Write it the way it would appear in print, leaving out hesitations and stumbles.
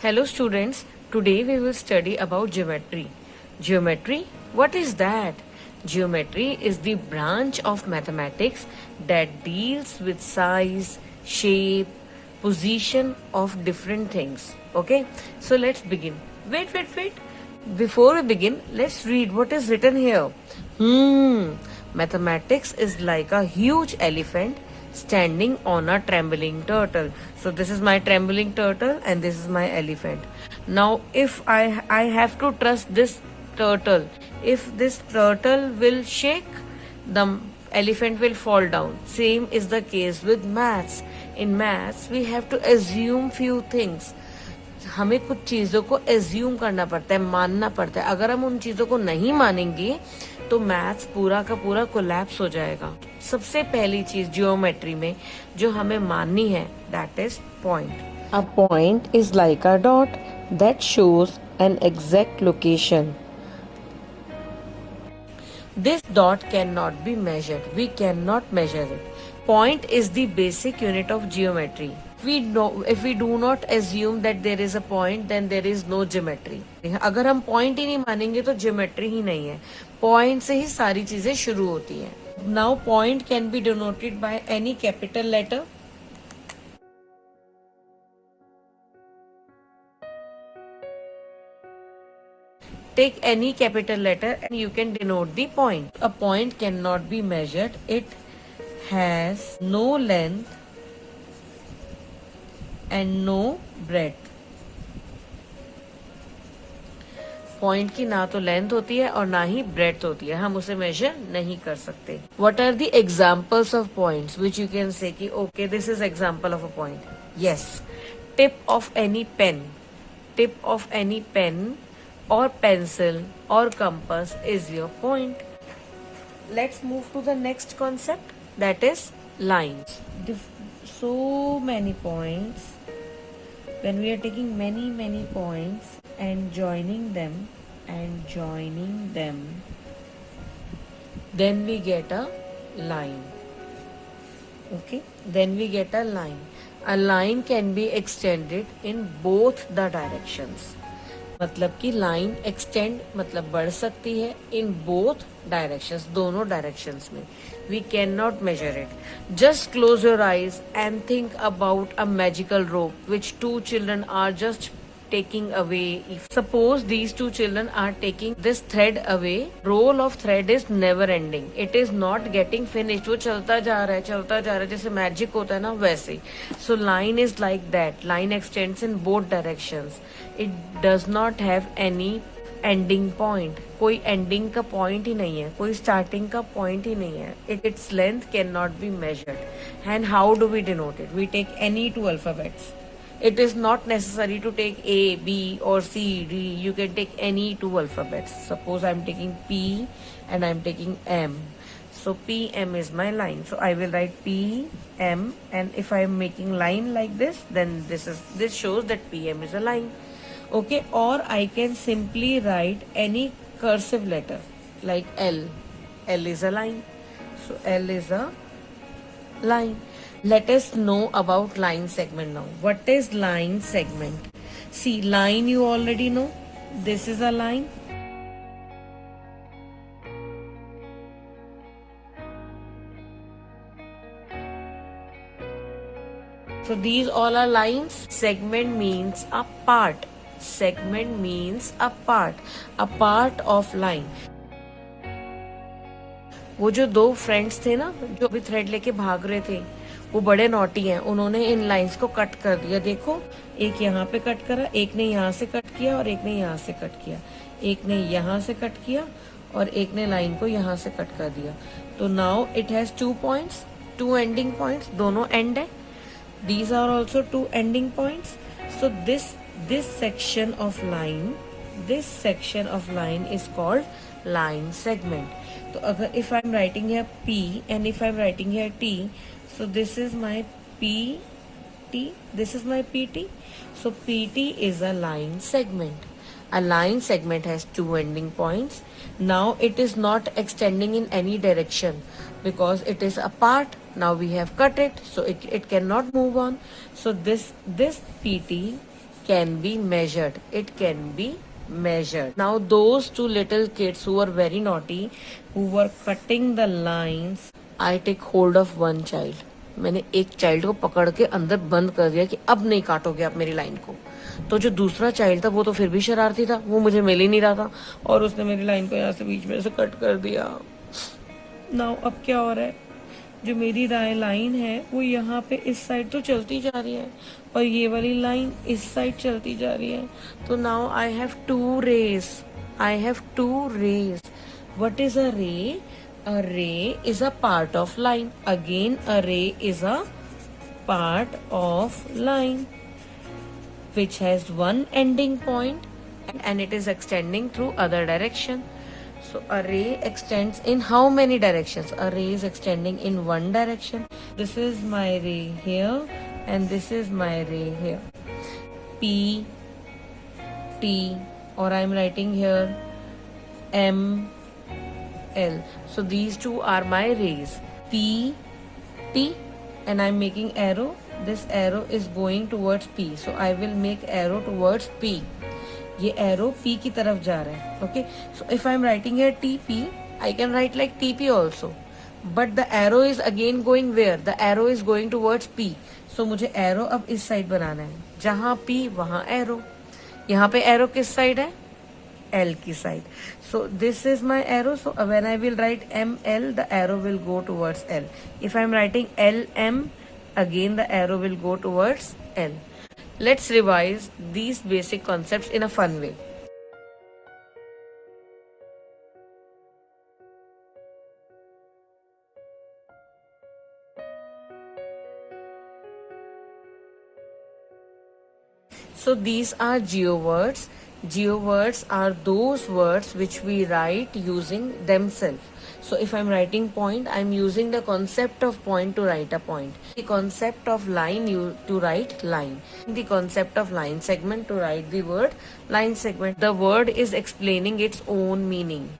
Hello students, today we will study about geometry. Geometry? What is that? Geometry is the branch of mathematics that deals with size, shape, position of different things. Okay, so let's begin. Wait. Before we begin, let's read what is written here. Mathematics is like a huge elephant standing on a trembling turtle. So this is my trembling turtle and this is my elephant. Now if I have to trust this turtle, if this turtle will shake, the elephant will fall down. Same is the case with maths. In maths we have to assume few things. हमें कुछ चीज़ों को assume करना पड़ता है, मानना पड़ता है. अगर हम उन चीज़ों को नहीं मानेंगे तो मैथ्स पूरा का पूरा कोलैप्स हो जाएगा. सबसे पहली चीज जियोमेट्री में जो हमें माननी है, that is point. A point is like a dot that shows an exact location. This dot cannot be measured. We cannot measure it. Point is the basic unit of geometry. If we do not assume that there is a point, then there is no geometry. अगर हम point ही नहीं मानेंगे तो geometry ही नहीं है. Point से ही सारी चीजें शुरू होती हैं. Now point can be denoted by any capital letter. Take any capital letter and you can denote the point. A point cannot be measured. It has no length and no breadth. Point की ना तो length होती है और ना ही breadth होती है. हम उसे मेजर नहीं कर सकते. What are the examples of points which you can say कि okay this is example of a point. Yes, tip of any pen. Tip of any pen or pencil or compass is your point. Let's move to the next concept, that is lines. So many points. When we are taking many points and joining them, then we get a line. Okay, then we get a line. A line can be extended in both the directions. मतलब कि line extend मतलब बढ़ सकती है in both directions, दोनों directions में. We can not measure it. Just close your eyes and think about a magical rope which two children are just taking away. Suppose these two children are taking this thread away. Roll of thread is never ending. It is not getting finished. वो चलता जा रहा है जैसे magic होता है ना वैसे. So line is like that. Line extends in both directions. It does not have any ending point. कोई ending का point ही नहीं है, कोई starting का point ही नहीं है. Its length cannot be measured. And how do we denote it? We take any two alphabets. It is not necessary to take A, B or C, D. You can take any two alphabets. Suppose I am taking P and I am taking M. So P, M is my line. So I will write P, M, and if I am making line like this, then this shows that P, M is a line. Okay, or I can simply write any cursive letter like L. L is a line. So L is a line. Let us know about line segment now. What is line segment? See, line you already know. This is a line. So these all are lines. Segment means a part. Segment means a part. A part of line. वो जो दो friends थे ना जो भी thread लेके भाग रहे थे, वो बड़े नॉटी हैं. उन्होंने इन लाइंस को कट कर दिया. देखो, एक यहाँ पे कट करा, एक ने यहाँ से कट किया और एक ने यहाँ से कट किया. एक ने यहाँ से कट किया और एक ने लाइन को यहाँ से कट कर दिया. तो now it has 2 points, 2 ending points. दोनों एंड है. These are also 2 ending points. So this section of line is called line segment. तो अगर if I am writing here P and if I am writing here T, so this is my PT, this is my PT. So PT is a line segment. A line segment has 2 ending points. Now it is not extending in any direction because it is apart. Now we have cut it, so it cannot move on. So this PT can be measured. It can be measured. Now those two little kids who were very naughty, who were cutting the lines, I take hold of one child. मैंने एक child को पकड़ के अंदर बंद कर दिया कि अब नहीं काटोगे आप मेरी लाइन को. तो जो दूसरा चाइल्ड था वो तो फिर भी शरारती था, वो मुझे मिल ही नहीं रहा था और उसने मेरी लाइन को यहाँ से बीच में से कट कर दिया. नाउ अब क्या हो रहा है, जो मेरी लाइन है वो यहाँ पे इस साइड तो चलती जा रही है और ये वाली लाइन इस साइड चलती जा रही है. तो now I have two rays. I have two rays. What is a ray? A ray is a part of line. Again, a ray is a part of line which has one ending point and it is extending through other direction. So a ray extends in how many directions? A ray is extending in one direction. This is my ray here and this is my ray here. P, T, or I am writing here M, L. So these two are my rays. P, T, and I'm making arrow. This arrow is going towards P. So I will make arrow towards P. ये arrow P की तरफ जा रहा है. Okay. So if I'm writing here TP, I can write like TP also. But the arrow is again going where? The arrow is going towards P. So मुझे arrow अब इस side बनाना है. जहाँ P वहाँ arrow. यहाँ पे arrow किस side है? L की side. So this is my arrow. So when I will write ML, the arrow will go towards L. If I am writing LM, again the arrow will go towards L. Let's revise these basic concepts in a fun way. So these are geowords. Geowords are those words which we write using themselves. So if I'm writing point, I'm using the concept of point to write a point. The concept of line to write line. The concept of line segment to write the word line segment. The word is explaining its own meaning.